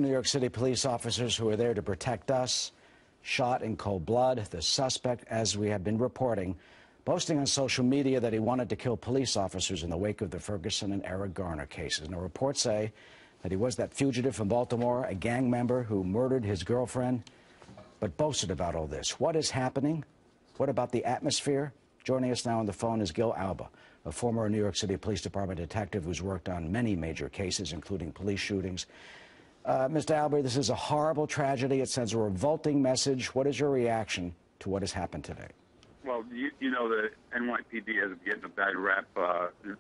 New York City police officers who were there to protect us, shot in cold blood. The suspect, as we have been reporting, posting on social media that he wanted to kill police officers in the wake of the Ferguson and Eric Garner cases. Now, reports say that he was that fugitive from Baltimore, a gang member who murdered his girlfriend, but boasted about all this. What is happening? What about the atmosphere? Joining us now on the phone is Gil Alba, a former New York City Police Department detective who's worked on many major cases, including police shootings. Mr. Alba, this is a horrible tragedy. It sends a revolting message. What is your reaction to what has happened today? Well, you know, the NYPD has been getting a bad rap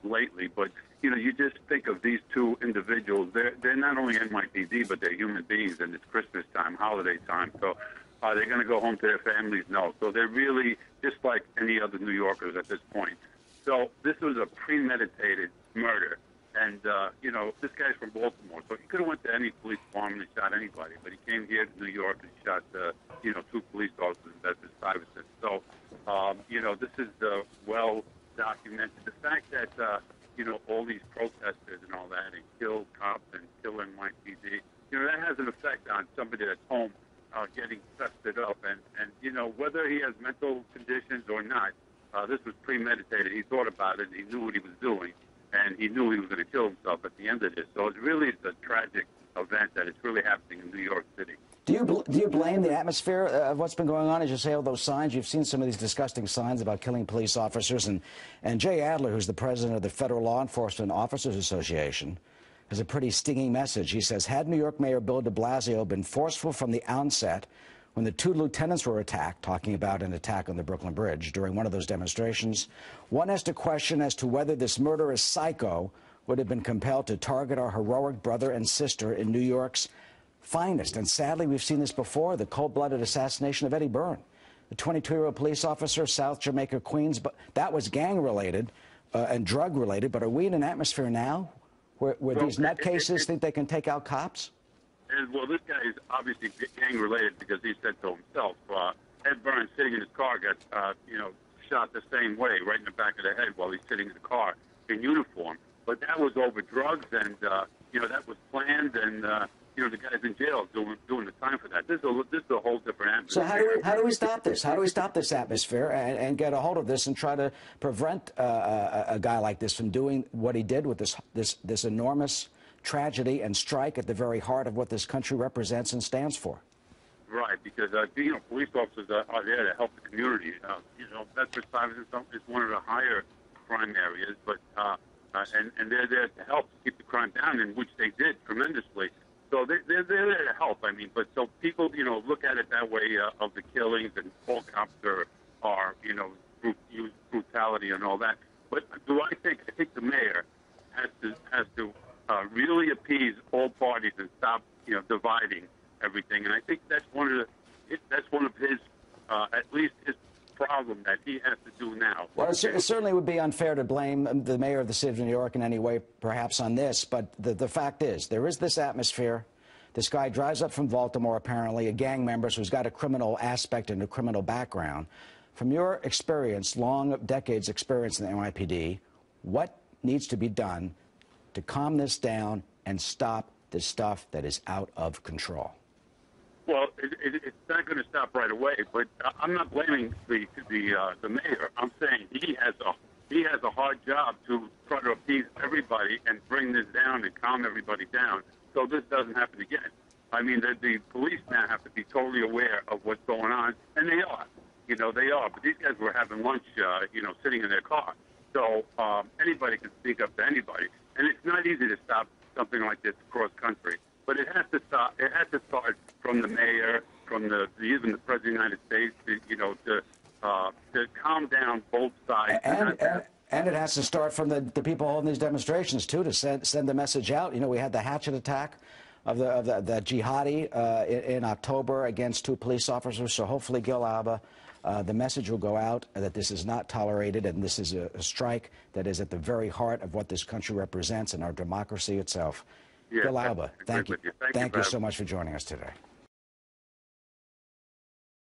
lately, but, you know, you just think of these two individuals. They're not only NYPD, but they're human beings, and it's Christmas time, holiday time, so are they going to go home to their families? No. So they're really just like any other New Yorkers at this point. So this was a premeditated murder. And, you know, this guy's from Baltimore, so he could have went to any police department and shot anybody, but he came here to New York and shot, you know, two police officers in Bedford-Stuyvesant. So, you know, this is well documented. The fact that, you know, all these protesters and all that, and kill cops and kill NYPD, you know, that has an effect on somebody that's home getting festered up. And, you know, whether he has mental conditions or not, this was premeditated. He thought about it. He knew what he was doing. And he knew he was going to kill himself at the end of this. So it's really a tragic event that it's really happening in New York City. Do you blame the atmosphere of what's been going on? As you say, all those signs, you've seen some of these disgusting signs about killing police officers. And Jay Adler, who's the president of the Federal Law Enforcement Officers Association, has a pretty stinging message. He says, had New York Mayor Bill de Blasio been forceful from the onset when the two lieutenants were attacked, talking about an attack on the Brooklyn Bridge during one of those demonstrations, one has to question as to whether this murderous psycho would have been compelled to target our heroic brother and sister in New York's finest. And sadly, we've seen this before, the cold-blooded assassination of Eddie Byrne, the 22-year-old police officer, South Jamaica, Queens. But that was gang-related and drug-related. But are we in an atmosphere now where these nutcases think they can take out cops? And, well, this guy is obviously gang-related because he said so himself. Ed Burns, sitting in his car, got, you know, shot the same way, right in the back of the head while he's sitting in the car in uniform. But that was over drugs, and, you know, that was planned, and, you know, the guy's in jail doing the time for that. This is a whole different atmosphere. So how do we stop this? How do we stop this atmosphere and get a hold of this and try to prevent a guy like this from doing what he did with this enormous tragedy and strike at the very heart of what this country represents and stands for? Right, because, you know, police officers are there to help the community. You know, Bedford-Stuyvesant is one of the higher crime areas, but and they're there to help keep the crime down, in which they did tremendously. So they're there to help, I mean, but so people, you know, look at it that way of the killings, and all cops are you know, use brutality and all that. But I think the mayor has to really appease all parties and stop, you know, dividing everything. And I think that's one of his, at least his problem that he has to do now. Well, it certainly would be unfair to blame the mayor of the city of New York in any way, perhaps, on this. But the fact is, there is this atmosphere. This guy drives up from Baltimore, apparently, a gang member, so he's got a criminal aspect and a criminal background. From your experience, long decades experience in the NYPD, what needs to be done to calm this down and stop this stuff that is out of control? Well, it's not going to stop right away, but I'm not blaming the mayor. I'm saying he has a hard job to try to appease everybody and bring this down and calm everybody down so this doesn't happen again. I mean, the police now have to be totally aware of what's going on, and they are. You know, they are. But these guys were having lunch, you know, sitting in their car. So anybody can speak up to anybody. And it's not easy to stop something like this across country. But it has to start. It has to start from the mayor, from even the president of the United States. You know, to calm down both sides. And it has to start from the people holding these demonstrations too, to send the message out. You know, we had the hatchet attack of the jihadi in October against two police officers. So hopefully, Gil Alba, the message will go out that this is not tolerated, and this is a strike that is at the very heart of what this country represents and our democracy itself. Yeah, Gil Alba, thank you so much for joining us today.